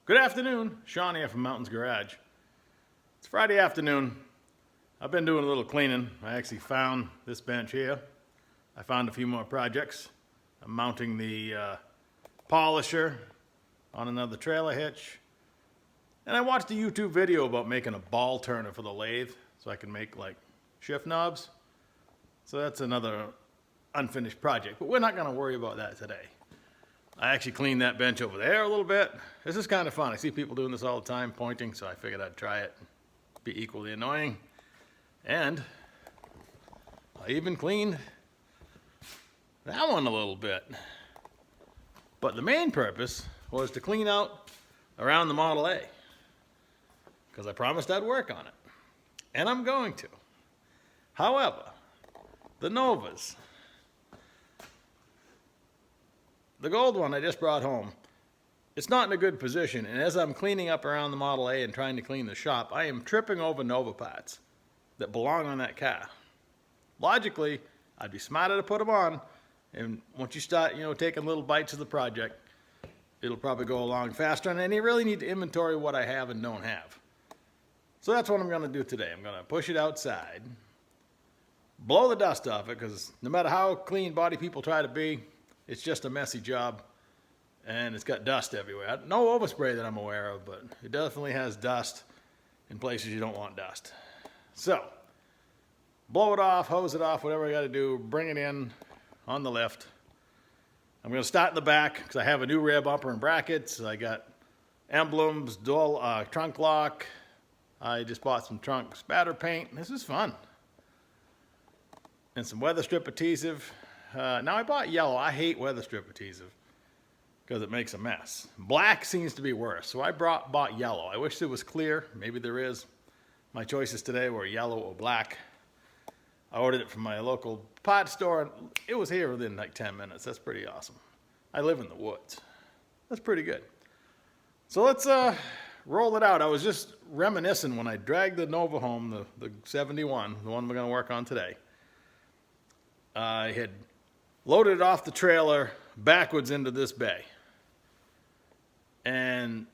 Good afternoon, Sean here from Mountains Garage. It's Friday afternoon. I've been doing a little cleaning. I actually found this bench here. I found a few more projects. I'm mounting the polisher on another trailer hitch. And I watched a YouTube video about making a ball turner for the lathe so I can make like shift knobs. So that's another unfinished project, but we're not gonna worry about that today. I actually cleaned that bench over there a little bit. This is kind of fun. I see people doing this all the time, pointing, so I figured I'd try it. Be equally annoying. And I even cleaned that one a little bit. But the main purpose was to clean out around the Model A, because I promised I'd work on it. And I'm going to. However, the Novas, the gold one I just brought home, it's not in a good position, and as I'm cleaning up around the Model A and trying to clean the shop, I am tripping over Nova parts that belong on that car. Logically, I'd be smarter to put them on, and once you start, taking little bites of the project, it'll probably go along faster, and you really need to inventory what I have and don't have. So that's what I'm gonna do today. I'm gonna push it outside, blow the dust off it, because no matter how clean body people try to be, it's just a messy job, and it's got dust everywhere. No overspray that I'm aware of, but it definitely has dust in places you don't want dust. So, blow it off, hose it off, whatever I gotta do, bring it in on the lift. I'm gonna start in the back, because I have a new rear bumper and brackets. I got emblems, dual trunk lock. I just bought some trunk spatter paint. This is fun. And some weather strip adhesive. Now I bought yellow. I hate weather strip adhesive because it makes a mess. Black seems to be worse, so I bought yellow. I wish there was clear. Maybe there is. My choices today were yellow or black. I ordered it from my local pot store, and it was here within like 10 minutes. That's pretty awesome. I live in the woods. That's pretty good. So let's roll it out. I was just reminiscing when I dragged the Nova home, the 71, the one we're going to work on today. I had loaded it off the trailer backwards into this bay. And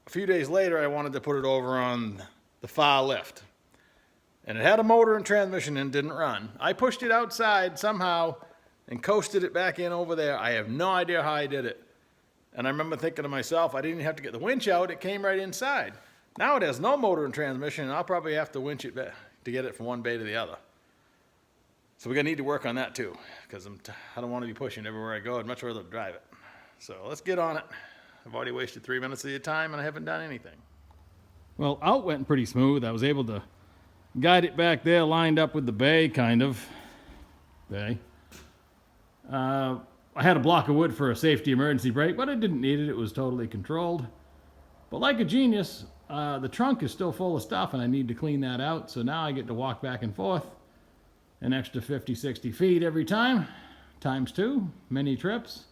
a few days later, I wanted to put it over on the far lift. And it had a motor and transmission and didn't run. I pushed it outside somehow and coasted it back in over there. I have no idea how I did it. And I remember thinking to myself, I didn't even have to get the winch out. It came right inside. Now it has no motor and transmission, and I'll probably have to winch it back to get it from one bay to the other. So we're gonna need to work on that too, because I don't want to be pushing everywhere I go. I'd much rather drive it. So let's get on it. I've already wasted 3 minutes of your time and I haven't done anything. Well, out went pretty smooth. I was able to guide it back there, lined up with the bay, kind of. Bay. I had a block of wood for a safety emergency brake, but I didn't need it. It was totally controlled. But like a genius, the trunk is still full of stuff and I need to clean that out. So now I get to walk back and forth an extra 50, 60 feet every time, times 2, many trips.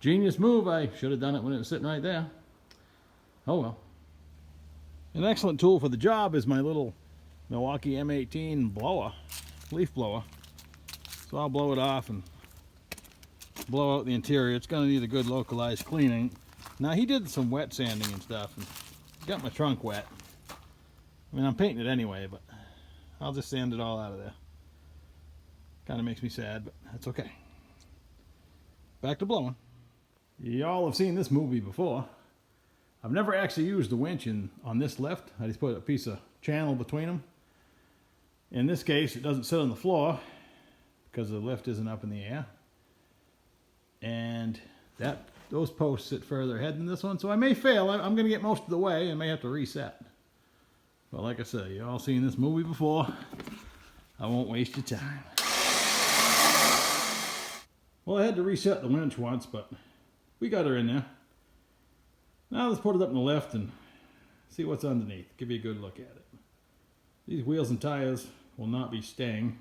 Genius move. I should have done it when it was sitting right there. Oh well. An excellent tool for the job is my little Milwaukee M18 blower, leaf blower. So I'll blow it off and blow out the interior. It's going to need a good localized cleaning. Now he did some wet sanding and stuff and got my trunk wet. I mean, I'm painting it anyway, but I'll just sand it all out of there. Kind of makes me sad, but that's okay. Back to blowing. Y'all have seen this movie before. I've never actually used the winch on this lift. I just put a piece of channel between them. In this case, it doesn't sit on the floor because the lift isn't up in the air. And those posts sit further ahead than this one, so I may fail. I'm going to get most of the way and may have to reset. But like I said, you all seen this movie before. I won't waste your time. Well, I had to reset the winch once, but we got her in there. Now let's put it up in the lift and see what's underneath. Give you a good look at it. These wheels and tires will not be staying.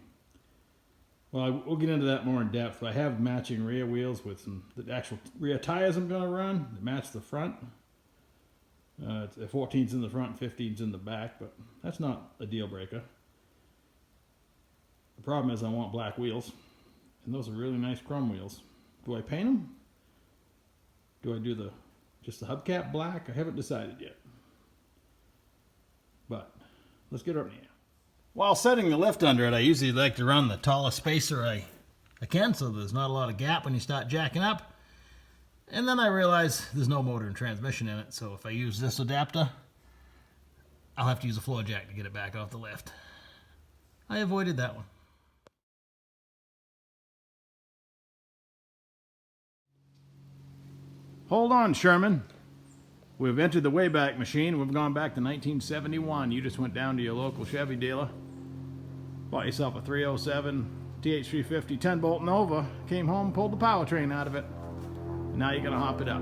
Well, we'll get into that more in depth. I have matching rear wheels with the actual rear tires I'm going to run that match the front. 14's in the front, 15's in the back, but that's not a deal breaker. The problem is I want black wheels, and those are really nice chrome wheels. Do I paint them? Do I do the just the hubcap black. I haven't decided yet. But let's get her up in the air. While setting the lift under it, I usually like to run the tallest spacer I can, so there's not a lot of gap when you start jacking up. And then I realize there's no motor and transmission in it, so if I use this adapter, I'll have to use a floor jack to get it back off the lift. I avoided that one. Hold on, Sherman. We've entered the Wayback Machine. We've gone back to 1971. You just went down to your local Chevy dealer, bought yourself a 307 TH350 10-bolt Nova, came home, pulled the powertrain out of it, and now you're going to hop it up.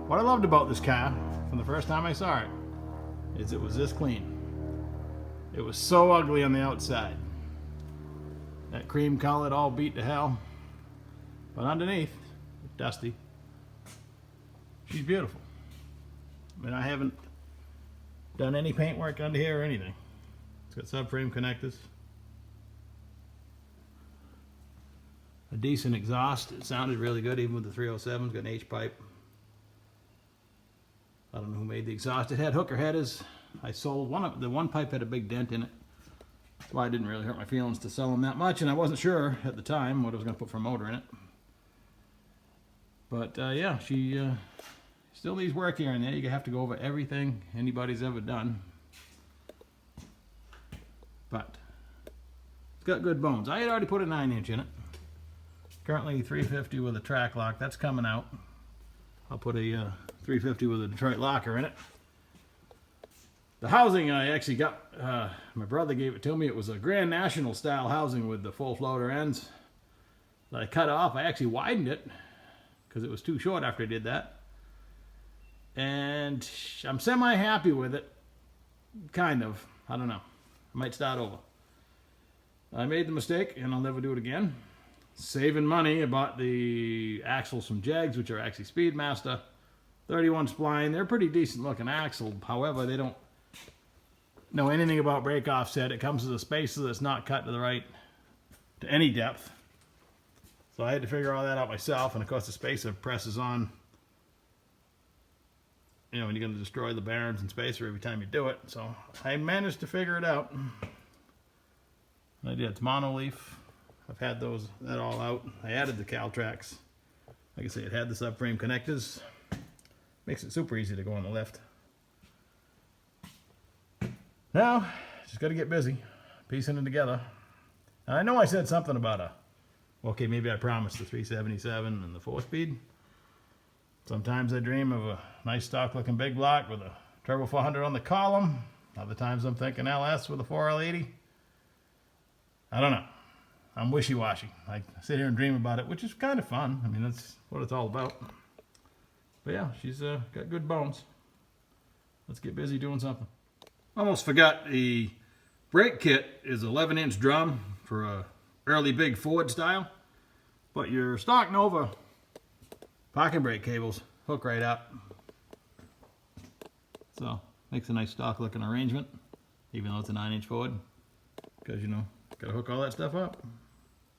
What I loved about this car, from the first time I saw it, is it was this clean. It was so ugly on the outside. That cream colored, all beat to hell. But underneath, dusty. She's beautiful. I mean, I haven't done any paint work under here or anything. It's got subframe connectors. A decent exhaust. It sounded really good even with the 307. It's got an H-pipe. I don't know who made the exhaust. It had hooker headers. I sold one of the one pipe had a big dent in it. That's why it didn't really hurt my feelings to sell them that much, and I wasn't sure at the time what I was going to put for a motor in it. But yeah, she still needs work here and there. You have to go over everything anybody's ever done. But it's got good bones. I had already put a 9-inch in it. Currently 350 with a track lock. That's coming out. I'll put a 350 with a Detroit locker in it. The housing I actually got, my brother gave it to me. It was a Grand National style housing with the full floater ends that I cut off. I actually widened it because it was too short after I did that. And I'm semi-happy with it. Kind of. I don't know. I might start over. I made the mistake and I'll never do it again. Saving money, I bought the axles from Jegs, which are actually Speedmaster. 31 spline. They're pretty decent looking axle. However, they don't know anything about brake offset. It comes with a spacer that's not cut to the right, to any depth. So I had to figure all that out myself, and of course the spacer presses on, you know, when you're going to destroy the bearings and spacer every time you do it. So I managed to figure it out. I did. It's monoleaf. I've had that all out. I added the Caltrax. Like I say, it had the subframe connectors. Makes it super easy to go on the lift. Now, just got to get busy piecing it together. And I know I said something about okay, maybe I promised the 377 and the 4-speed. Sometimes I dream of a nice stock looking big block with a turbo 400 on the column. Other times I'm thinking LS with a 4L80. I don't know. I'm wishy-washy. I sit here and dream about it, which is kind of fun. I mean, that's what it's all about. But yeah, she's got good bones. Let's get busy doing something. Almost forgot the brake kit is 11-inch drum for a early big Ford style. But your stock Nova parking brake cables hook right up. So, makes a nice stock looking arrangement, even though it's a 9-inch Ford. Because, you know, gotta hook all that stuff up.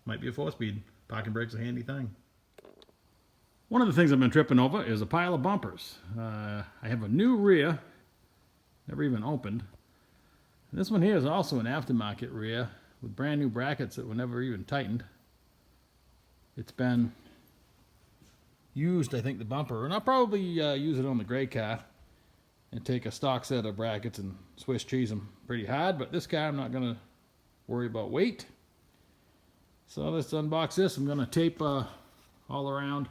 Might be a 4-speed. Parking brake's a handy thing. One of the things I've been tripping over is a pile of bumpers. I have a new rear, never even opened. And this one here is also an aftermarket rear with brand new brackets that were never even tightened. It's been used, I think, the bumper, and I'll probably use it on the gray car and take a stock set of brackets and Swiss cheese them pretty hard. But this car, I'm not going to worry about weight. So let's unbox this. I'm going to tape all around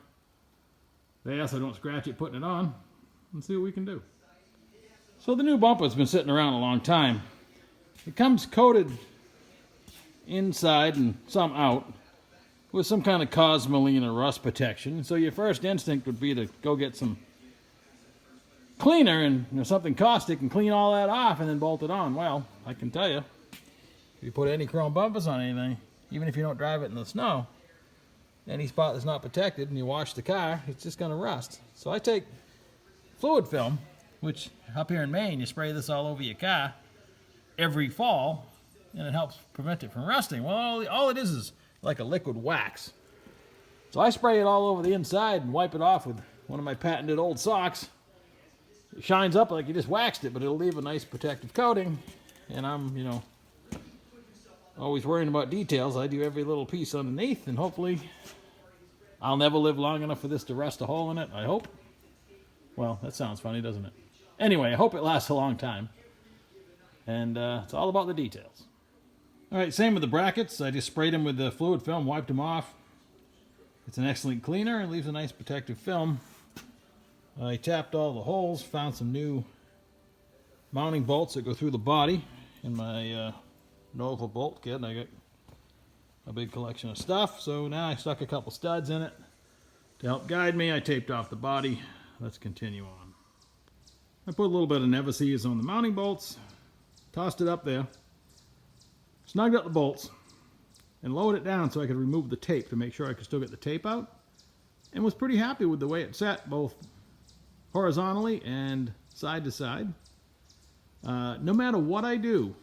there so I don't scratch it putting it on, and see what we can do. So the new bumper's been sitting around a long time. It comes coated inside and some out with some kind of cosmoline or rust protection. So your first instinct would be to go get some cleaner and something caustic and clean all that off and then bolt it on. Well, I can tell you, if you put any chrome bumpers on anything, even if you don't drive it in the snow, any spot that's not protected and you wash the car, it's just going to rust. So I take fluid film, which up here in Maine, you spray this all over your car every fall, and it helps prevent it from rusting. Well, all it is like a liquid wax. So I spray it all over the inside and wipe it off with one of my patented old socks. It shines up like you just waxed it, but it'll leave a nice protective coating. And I'm, always worrying about details. I do every little piece underneath, and hopefully I'll never live long enough for this to rust a hole in it, I hope. Well, that sounds funny, doesn't it? Anyway, I hope it lasts a long time. And it's all about the details. All right, same with the brackets. I just sprayed them with the fluid film, wiped them off. It's an excellent cleaner and leaves a nice protective film. I tapped all the holes, found some new mounting bolts that go through the body in my Nova bolt kit. I got a big collection of stuff, so now I stuck a couple studs in it to help guide me. I taped off the body. Let's continue on. I put a little bit of Never-Seez on the mounting bolts, tossed it up there, snugged up the bolts, and lowered it down so I could remove the tape to make sure I could still get the tape out, and was pretty happy with the way it sat, both horizontally and side to side. No matter what I do,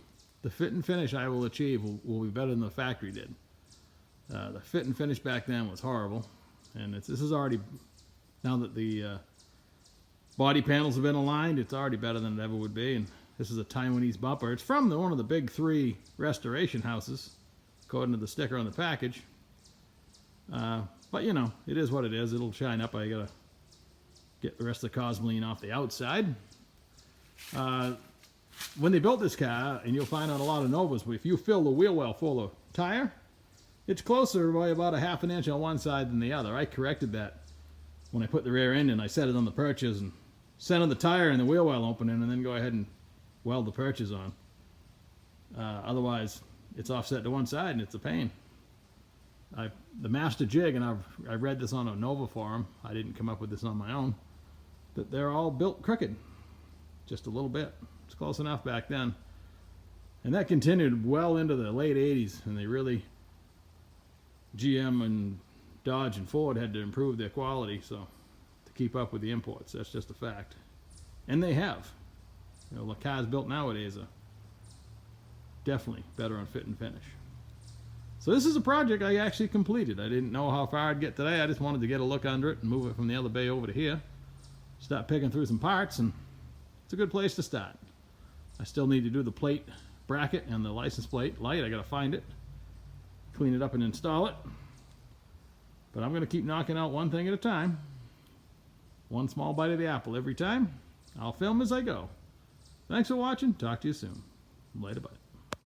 the fit and finish I will achieve will be better than the factory did. The fit and finish back then was horrible, and this is already, now that the body panels have been aligned, it's already better than it ever would be. And this is a Taiwanese bumper. It's from one of the big 3 restoration houses, according to the sticker on the package. But it is what it is. It'll shine up. I gotta get the rest of the Cosmoline off the outside. When they built this car, and you'll find on a lot of Novas, if you fill the wheel well full of tire, it's closer by about a ½ inch on one side than the other. I corrected that when I put the rear end in. I set it on the perches and center the tire and the wheel well opening, and then go ahead and weld the perches on. Otherwise, it's offset to one side, and it's a pain. The master jig, and I read this on a Nova forum. I didn't come up with this on my own. That they're all built crooked, just a little bit. It's close enough back then, and that continued well into the late '80s. And they really, GM and Dodge and Ford had to improve their quality to keep up with the imports. That's just a fact, and they have. The cars built nowadays are definitely better on fit and finish. So this is a project I actually completed. I didn't know how far I'd get today. I just wanted to get a look under it and move it from the other bay over to here. Start picking through some parts, and it's a good place to start. I still need to do the plate bracket and the license plate light. I gotta find it, clean it up and install it. But I'm gonna keep knocking out one thing at a time. One small bite of the apple every time. I'll film as I go. Thanks for watching. Talk to you soon. Later, bye.